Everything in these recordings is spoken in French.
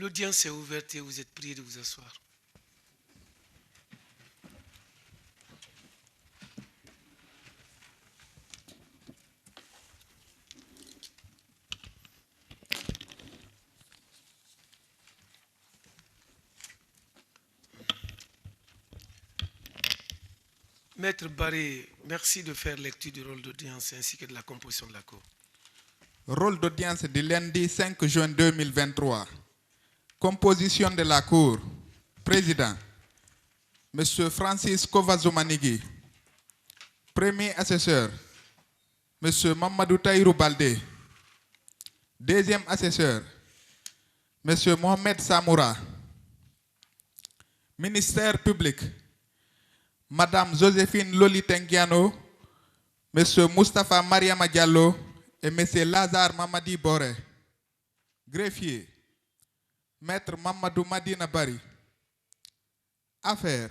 L'audience est ouverte et vous êtes priés de vous asseoir. Maître Barré, merci de faire lecture du rôle d'audience ainsi que de la composition de la Cour. Rôle d'audience du lundi 5 juin 2023. Composition de la Cour. Président, M. Francis Kovazomanigui. Premier assesseur, M. Mamadou Taïrou Baldé. Deuxième assesseur, M. Mohamed Samoura. Ministère public, Madame Joséphine Loli Tengiano, M. Moustapha Mariama Diallo et M. Lazare Mamadi Boré. Greffier, Maître Mamadou Madina Bari. Affaires,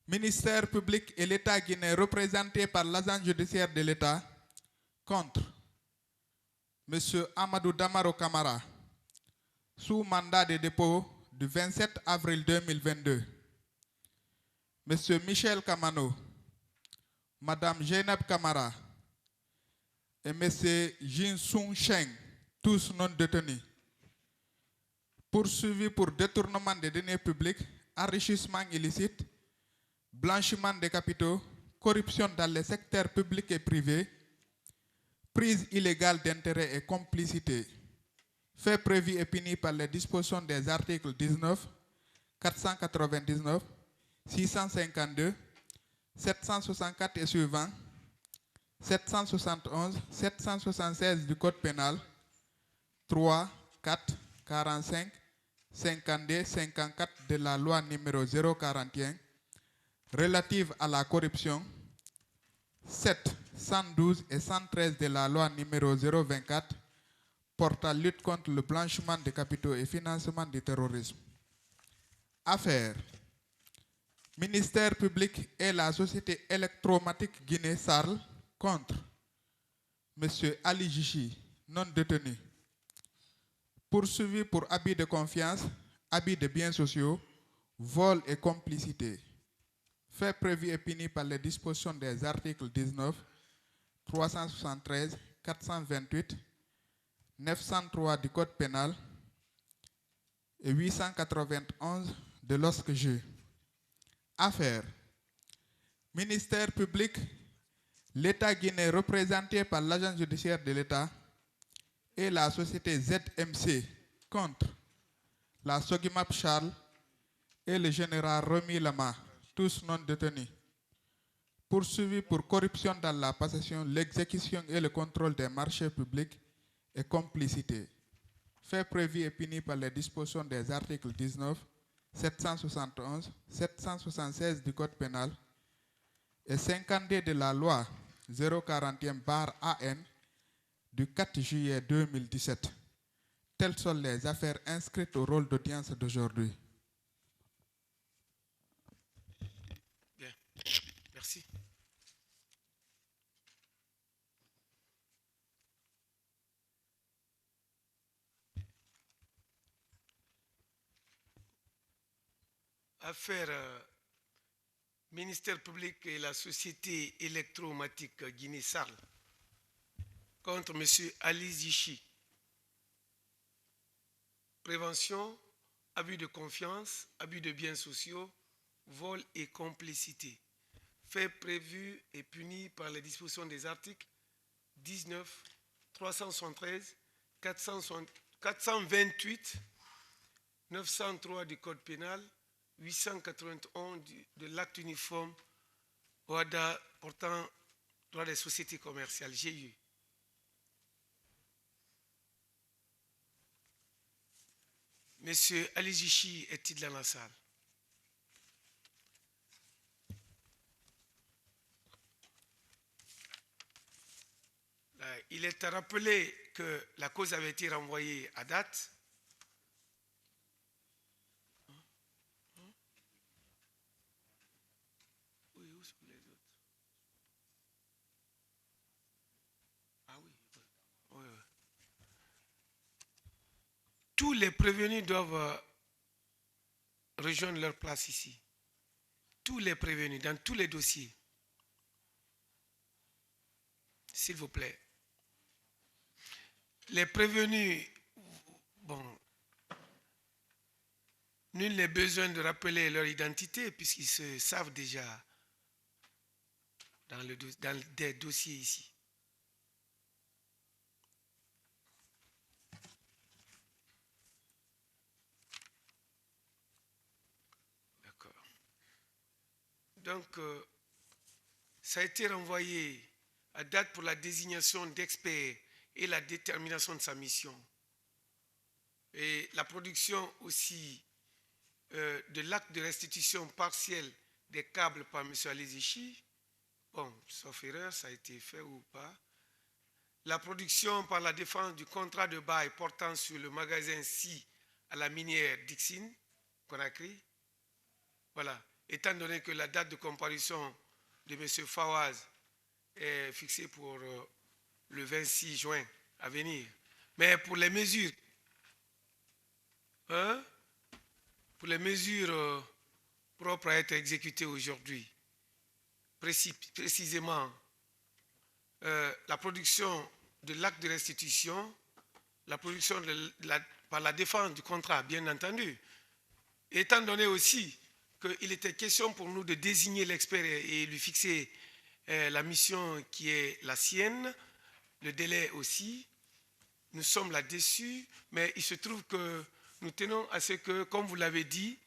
Ministère public et l'État guinéen représenté par l'agent judiciaire de l'État contre M. Amadou Damaro Kamara, sous mandat de dépôt du 27 avril 2022. M. Michel Kamano, Mme Jeynab Kamara et M. Jin Sung Cheng, tous non détenus, poursuivis pour détournement des deniers publics, enrichissement illicite, blanchiment des capitaux, corruption dans les secteurs publics et privés, prise illégale d'intérêts et complicité, fait prévu et puni par les dispositions des articles 19, 499, 652, 764 et suivants, 771, 776 du Code pénal, 3, 4, 45, 52, 54 de la loi numéro 041 relative à la corruption, 7, 112 et 113 de la loi numéro 024 portant lutte contre le blanchiment des capitaux et financement du terrorisme. Affaires, Ministère public et la société électromatique Guinée-Sarl contre M. Ali Jichi, non détenu, poursuivi pour abus de confiance, abus de biens sociaux, vol et complicité, fait prévu et puni par les dispositions des articles 19, 373, 428, 903 du Code pénal et 891 de l'OSCG. Affaires, Ministère public, l'État guinéen représenté par l'agent judiciaire de l'État et la société ZMC contre la Sogimap Charles et le général Remy Lama, tous non détenus, poursuivis pour corruption dans la possession, l'exécution et le contrôle des marchés publics et complicité, fait prévu et puni par les dispositions des articles 19, 771, 776 du Code pénal et 52 de la loi 041/AN du 4 juillet 2017. Telles sont les affaires inscrites au rôle d'audience d'aujourd'hui. Bien, merci. Affaire Ministère public et la société électromatique Guinée-Sarl contre M. Ali Zichi. Prévention, abus de confiance, abus de biens sociaux, vol et complicité. Fait prévu et puni par les dispositions des articles 19, 373, 428, 903 du Code pénal, 891 de l'acte uniforme OADA portant droit des sociétés commerciales, GIE. Monsieur Ali Zichi est-il dans la salle? Il est à rappeler que la cause avait été renvoyée à date. Oui, où sont les autres? Ah oui. Oui, oui. tous les prévenus doivent rejoindre leur place ici. Tous les prévenus, dans tous les dossiers. S'il vous plaît. Les prévenus, bon, nul n'est besoin de rappeler leur identité puisqu'ils se savent déjà dans des dossiers ici. D'accord. Donc, ça a été renvoyé à date pour la désignation d'experts et la détermination de sa mission. Et la production aussi de l'acte de restitution partielle des câbles par M. Alézichi. Bon, sauf erreur, ça a été fait ou pas. La production par la défense du contrat de bail portant sur le magasin Si à la minière Dixine, Conakry. Voilà. Étant donné que la date de comparution de M. Fawaz est fixée pour le 26 juin à venir. Mais pour les mesures, propres à être exécutées aujourd'hui, précisément la production de l'acte de restitution, la production par la défense du contrat, bien entendu, étant donné aussi qu'il était question pour nous de désigner l'expert et lui fixer la mission qui est la sienne, le délai aussi, nous sommes là-dessus, mais il se trouve que nous tenons à ce que, comme vous l'avez dit,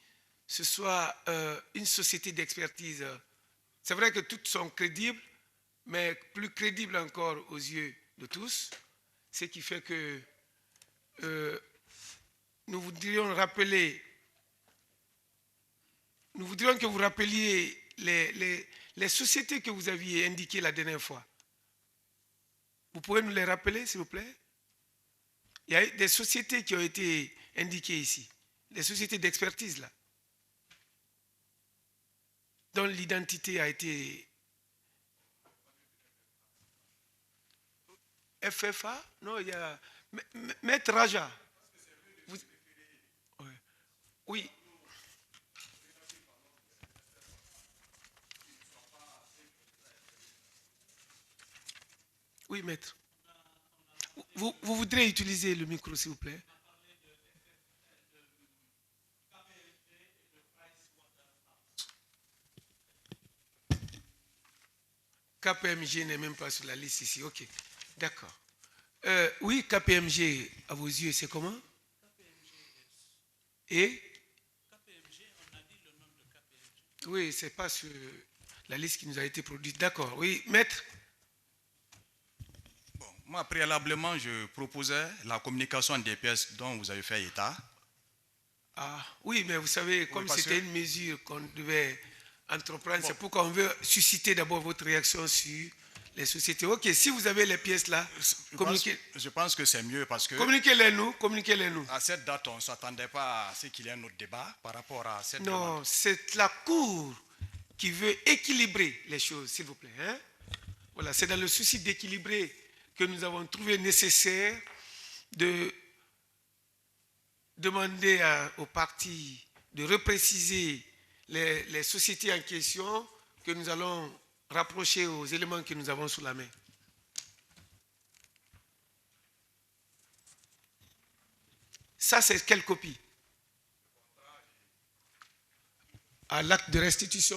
ce soit une société d'expertise. C'est vrai que toutes sont crédibles, mais plus crédibles encore aux yeux de tous, ce qui fait que nous voudrions que vous rappeliez les sociétés que vous aviez indiquées la dernière fois. Vous pouvez nous les rappeler, s'il vous plaît? Il y a des sociétés qui ont été indiquées ici, des sociétés d'expertise là, dont l'identité a été FFA. Non, il y a Maître Raja. Oui. Oui, maître. Vous voudrez utiliser le micro, s'il vous plaît? KPMG n'est même pas sur la liste ici. Ok, d'accord. Oui, KPMG, à vos yeux, c'est comment? Et KPMG, on a dit le nom de KPMG. Oui, c'est pas sur la liste qui nous a été produite. D'accord. Oui, maître. Bon, moi, préalablement, je proposais la communication des pièces dont vous avez fait état. Ah, oui, mais vous savez, comme c'était une mesure qu'on devait entreprendre, bon, c'est pourquoi on veut susciter d'abord votre réaction sur les sociétés. Ok, si vous avez les pièces là, communiquez. Je pense que c'est mieux parce que... Communiquez-les nous. À cette date, on ne s'attendait pas à ce qu'il y ait un autre débat par rapport à cette demande. Non, c'est la Cour qui veut équilibrer les choses, s'il vous plaît. Hein? Voilà, c'est dans le souci d'équilibrer que nous avons trouvé nécessaire de demander aux partis de repréciser les sociétés en question que nous allons rapprocher aux éléments que nous avons sous la main. Ça, c'est quelle copie? À l'acte de restitution.